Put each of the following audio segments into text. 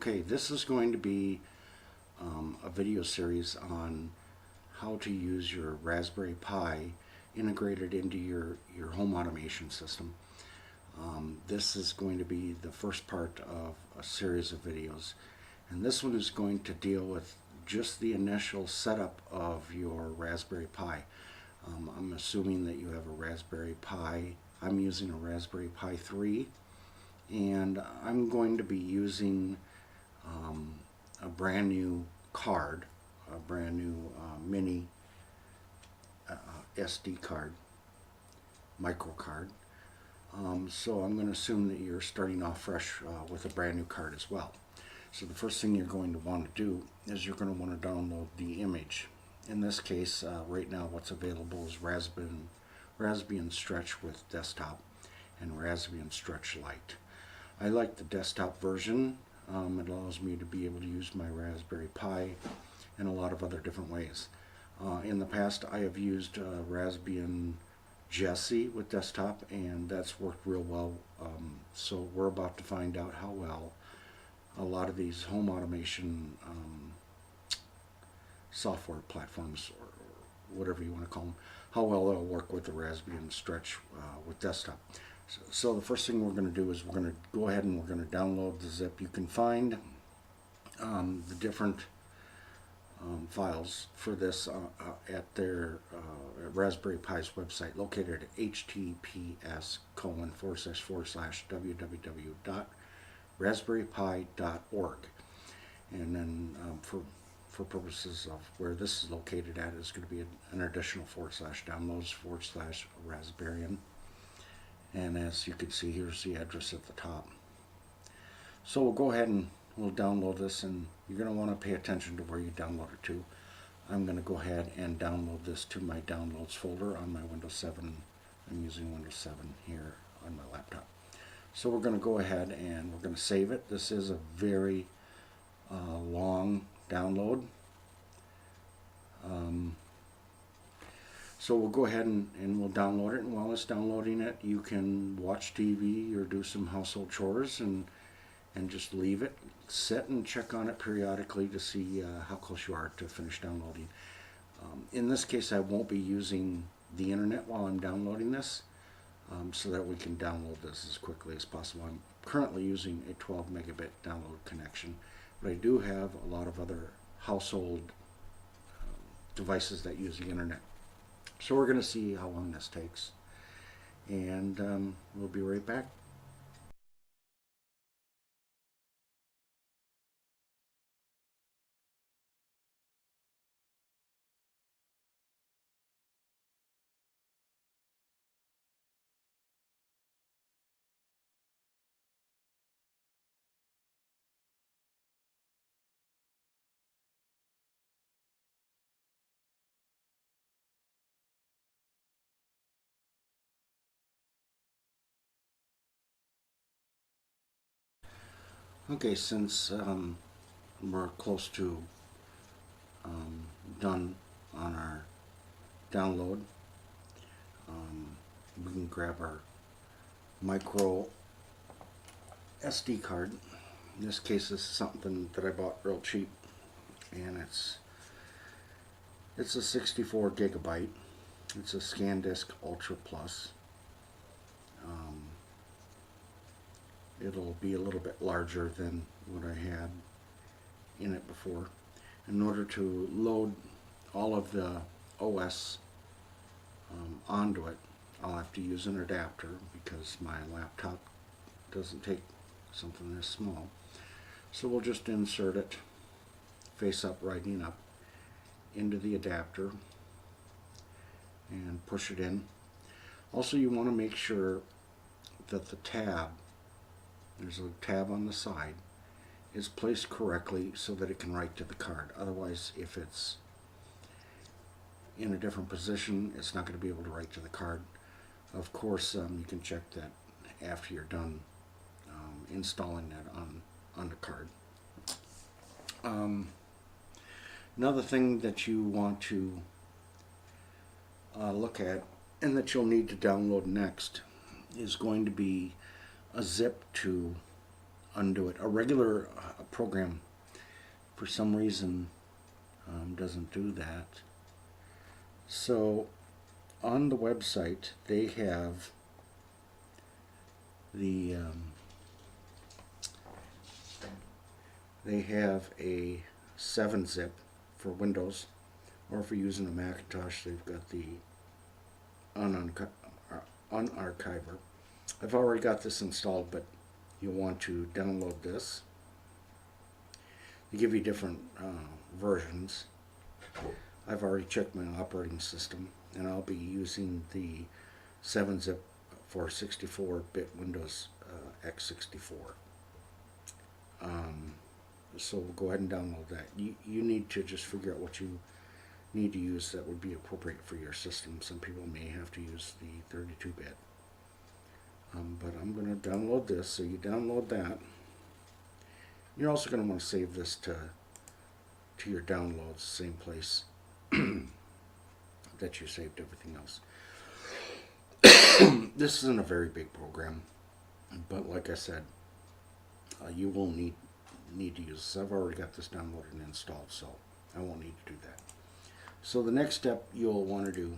Okay, this is going to be a video series on how to use your Raspberry Pi integrated into your home automation system. This is going to be the first part of a series of videos, and this one is going to deal with just the initial setup of your Raspberry Pi. I'm assuming that you have a Raspberry Pi. I'm using a Raspberry Pi 3, and I'm going to be using a brand new card, a brand new mini SD card, micro card. So I'm going to assume that you're starting off fresh with a brand new card as well. So the first thing you're going to want to do is you're going to want to download the image. In this case, right now what's available is Raspbian Stretch with desktop and Raspbian Stretch Lite. I like the desktop version. It allows me to be able to use my Raspberry Pi in a lot of other different ways. In the past, I have used Raspbian Jessie with desktop, and that's worked real well. So we're about to find out how well a lot of these home automation software platforms, or whatever you want to call them, how well they'll work with the Raspbian Stretch with desktop. So the first thing we're going to do is we're going to go ahead and we're going to download the zip. You can find the different files for this at their Raspberry Pi's website, located at https://www.raspberrypi.org. And then for purposes of where this is located at, is going to be an additional /downloads/Raspbian. And as you can see, here's the address at the top. So we'll go ahead and we'll download this, and you're going to want to pay attention to where you download it to. I'm going to go ahead and download this to my downloads folder on my Windows 7. I'm using Windows 7 here on my laptop. So we're going to go ahead and we're going to save it. This is a very long download. So we'll go ahead and we'll download it, and while it's downloading it, you can watch TV or do some household chores and just leave it sit and check on it periodically to see how close you are to finish downloading. In this case, I won't be using the internet while I'm downloading this, so that we can download this as quickly as possible. I'm currently using a 12 megabit download connection, but I do have a lot of other household devices that use the internet. So we're going to see how long this takes, and we'll be right back. Okay, since we're close to done on our download, we can grab our micro SD card. In this case, this is something that I bought real cheap, and it's a 64 gigabyte. It's a ScanDisk Ultra Plus. It'll be a little bit larger than what I had in it before. In order to load all of the OS onto it, I'll have to use an adapter because my laptop doesn't take something this small. So we'll just insert it face up, righting up, into the adapter and push it in. Also, you want to make sure that the tab, there's a tab on the side, is placed correctly so that it can write to the card. Otherwise, if it's in a different position, it's not going to be able to write to the card. Of course, you can check that after you're done installing that on the card. Another thing that you want to look at, and that you'll need to download next, is going to be a zip to undo it. A regular program, for some reason, doesn't do that. So on the website, they have the a 7-zip for Windows, or if you're using a Macintosh, they've got the unarchiver. I've already got this installed, but you'll want to download this. They give you different versions. I've already checked my operating system, and I'll be using the 7-zip for 64-bit Windows x64. So we'll go ahead and download that. You need to just figure out what you need to use that would be appropriate for your system. Some people may have to use the 32-bit. But I'm going to download this, so you download that. You're also going to want to save this to your downloads, same place that you saved everything else. This isn't a very big program, but like I said, you will need to use this. I've already got this downloaded and installed, so I won't need to do that. So the next step you'll want to do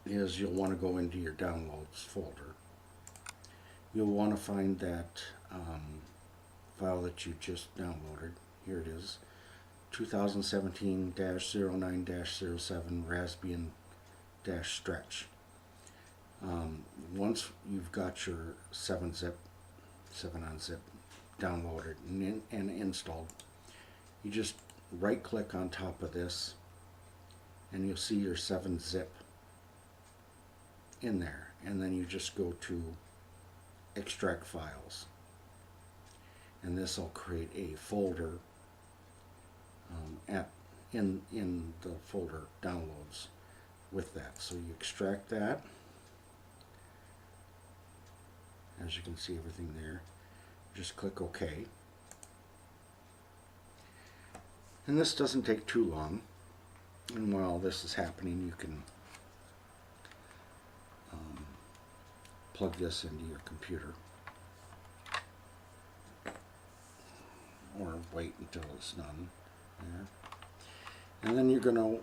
is you'll want to go into your downloads folder. You'll want to find that file that you just downloaded. Here it is, 2017-09-07 Raspbian Stretch. Once you've got your 7-zip, 7-on-zip downloaded and installed, you just right click on top of this and you'll see your 7-zip in there, and then you just go to extract files, and this will create a folder in the folder downloads with that. So you extract that. As you can see, everything there. Just click OK. And this doesn't take too long. And while this is happening, you can plug this into your computer, or wait until it's done. There. And then you're going to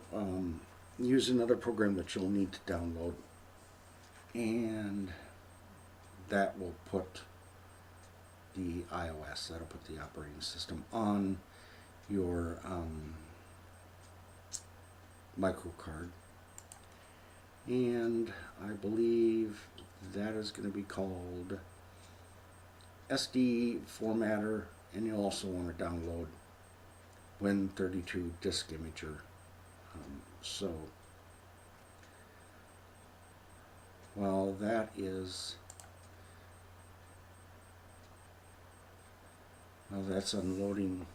use another program that you'll need to download, and that will put the iOS, that'll put the operating system on your micro card, and I believe that is going to be called SD formatter, and you'll also want to download Win32 disk imager. So while that is that's unloading,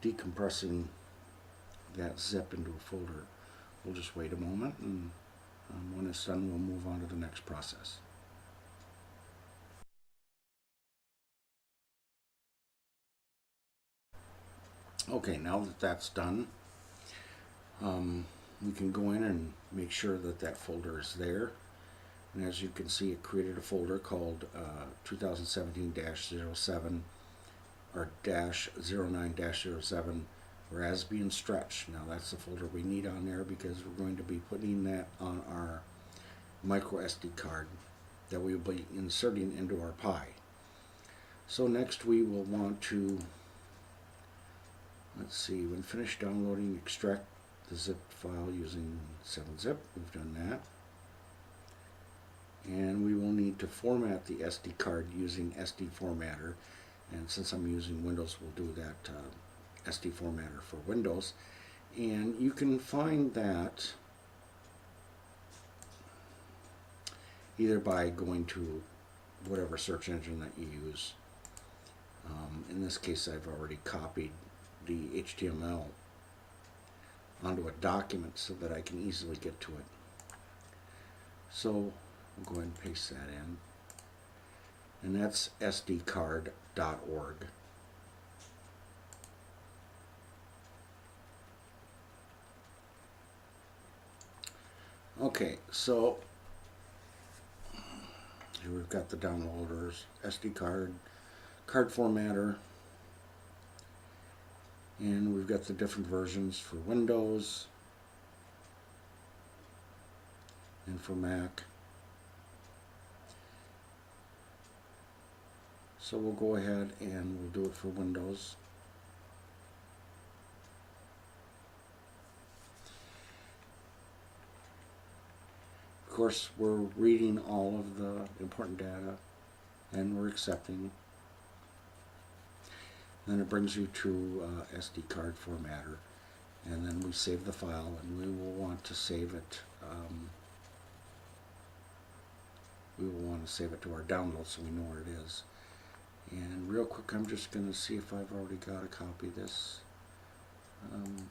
decompressing that zip into a folder, we'll just wait a moment, and when it's done, we'll move on to the next process. Okay, now that that's done, we can go in and make sure that that folder is there. And as you can see, it created a folder called 2017-07 or -09-07 Raspbian Stretch. Now that's the folder we need on there because we're going to be putting that on our micro SD card that we will be inserting into our Pi. So next we will want to, let's see, when finished downloading, extract the zip file using 7-zip. We've done that. And we will need to format the SD card using SD formatter, and since I'm using Windows, we'll do that SD formatter for Windows. And you can find that either by going to whatever search engine that you use. In this case, I've already copied the HTML onto a document so that I can easily get to it. So we'll go ahead and paste that in, and that's sdcard.org. Okay, so Here we've got the downloaders, SD card, card formatter, and we've got the different versions for Windows and for Mac. So we'll go ahead and we'll do it for Windows. Of course, we're reading all of the important data and we're accepting. Then it brings you to SD card formatter, and then we save the file, and we will want to save it. We will want to save it to our download so we know where it is. And real quick, I'm just going to see if I've already got a copy of this. SD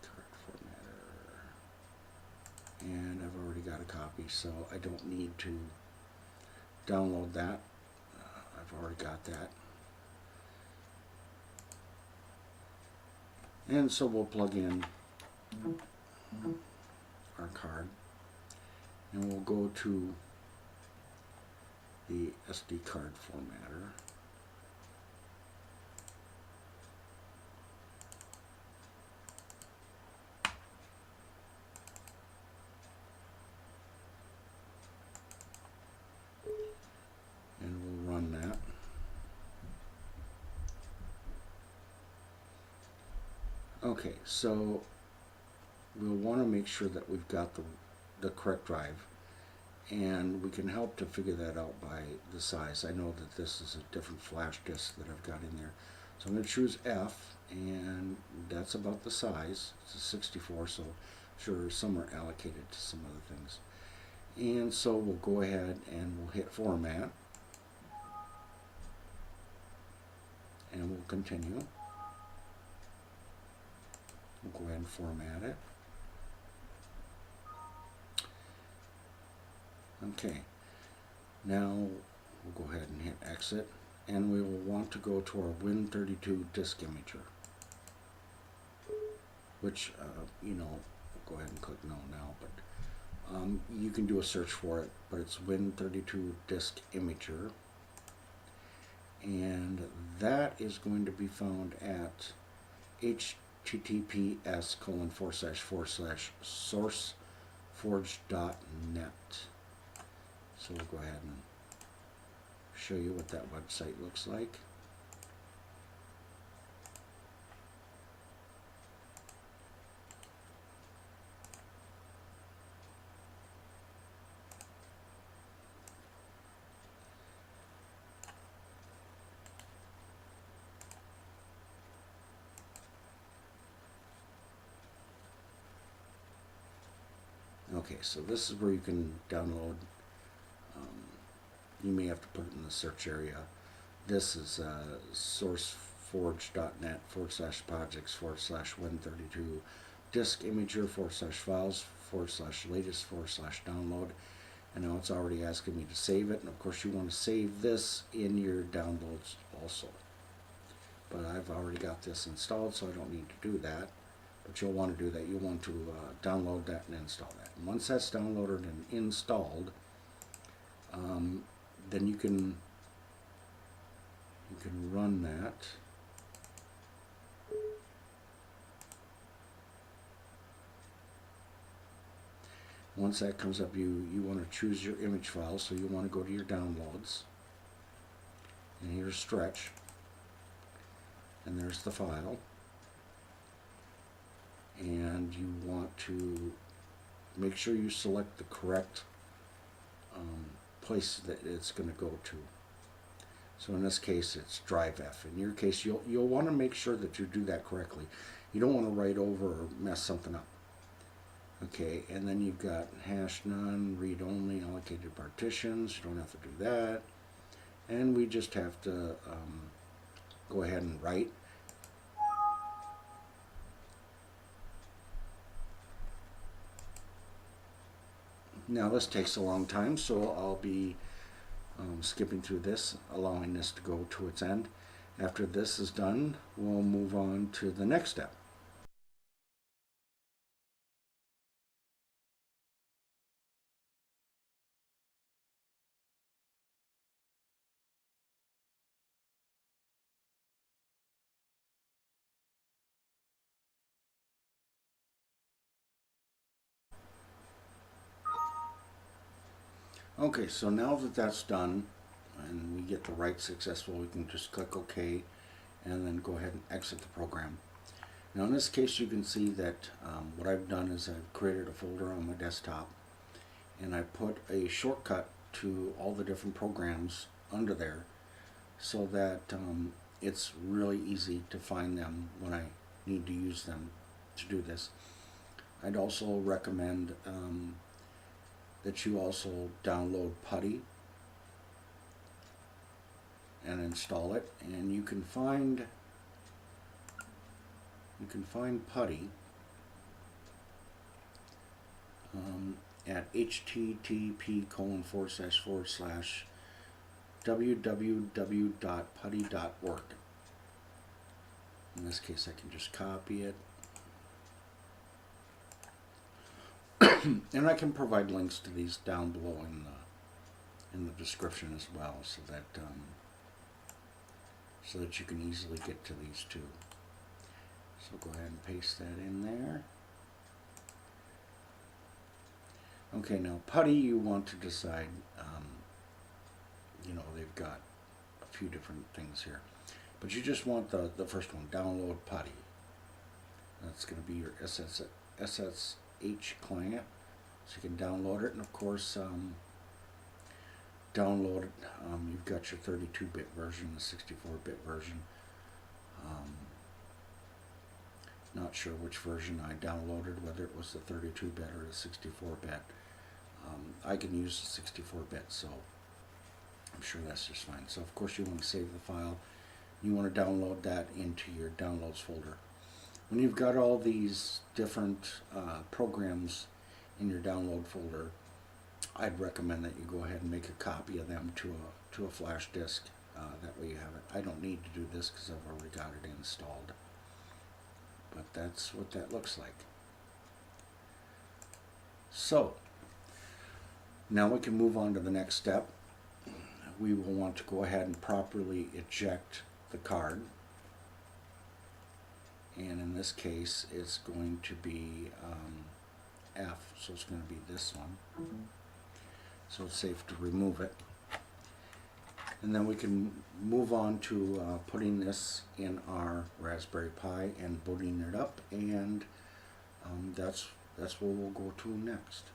card formatter, and I've already got a copy, so I don't need to download that. I've already got that. And so we'll plug in our card, and we'll go to the SD card formatter. And we'll run that. Okay, so we'll want to make sure that we've got the correct drive, and we can help to figure that out by the size. I know that this is a different flash disk that I've got in there. So I'm going to choose F, and that's about the size. It's a 64, so sure some are allocated to some other things. And so we'll go ahead and we'll hit Format, and we'll continue. We'll go ahead and format it. Okay, now we'll go ahead and hit Exit, and we will want to go to our Win32 disk imager, which, you know, we'll go ahead and click No now, but you can do a search for it, but it's Win32 disk imager, and that is going to be found at https://sourceforge.net. So we'll go ahead and show you what that website looks like. Okay, so this is where you can download. You may have to put it in the search area. This is sourceforge.net/projects/win32 disk imager /files/latest/download. And now it's already asking me to save it, and of course you want to save this in your downloads also. But I've already got this installed, so I don't need to do that. But you'll want to do that. You'll want to download that and install that. And once that's downloaded and installed, then you can run that. Once that comes up, you want to choose your image file, so you want to go to your downloads, and here's Stretch, and there's the file, and you want to make sure you select the correct place that it's going to go to. So in this case, it's Drive F. In your case, you'll want to make sure that you do that correctly. You don't want to write over or mess something up. Okay, and then you've got #none, read only, allocated partitions. You don't have to do that. And we just have to go ahead and write. Now this takes a long time, so I'll be skipping through this, allowing this to go to its end. After this is done, we'll move on to the next step. Okay, so now that that's done and we get the write successful, we can just click OK and then go ahead and exit the program. Now in this case you can see that what I've done is I've created a folder on my desktop and I put a shortcut to all the different programs under there so that it's really easy to find them when I need to use them to do this. I'd also recommend that you also download Putty and install it, and you can find Putty at http://www.putty.org. In this case I can just copy it and I can provide links to these down below in the description as well, so that you can easily get to these too. So go ahead and paste that in there. Okay, now Putty, you want to decide, you know, they've got a few different things here, but you just want the first one, download Putty. That's going to be your SSH client, so you can download it, and of course download it. You've got your 32-bit version, the 64-bit version. Not sure which version I downloaded, whether it was the 32-bit or the 64-bit. I can use the 64-bit, so I'm sure that's just fine. So of course you want to save the file. You want to download that into your downloads folder. When you've got all these different programs in your download folder, I'd recommend that you go ahead and make a copy of them to a flash disk. That way you have it. I don't need to do this because I've already got it installed. But that's what that looks like. So now we can move on to the next step. We will want to go ahead and properly eject the card. And in this case it's going to be F, so it's going to be this one. So it's safe to remove it. And then we can move on to putting this in our Raspberry Pi and booting it up, and that's where we'll go to next.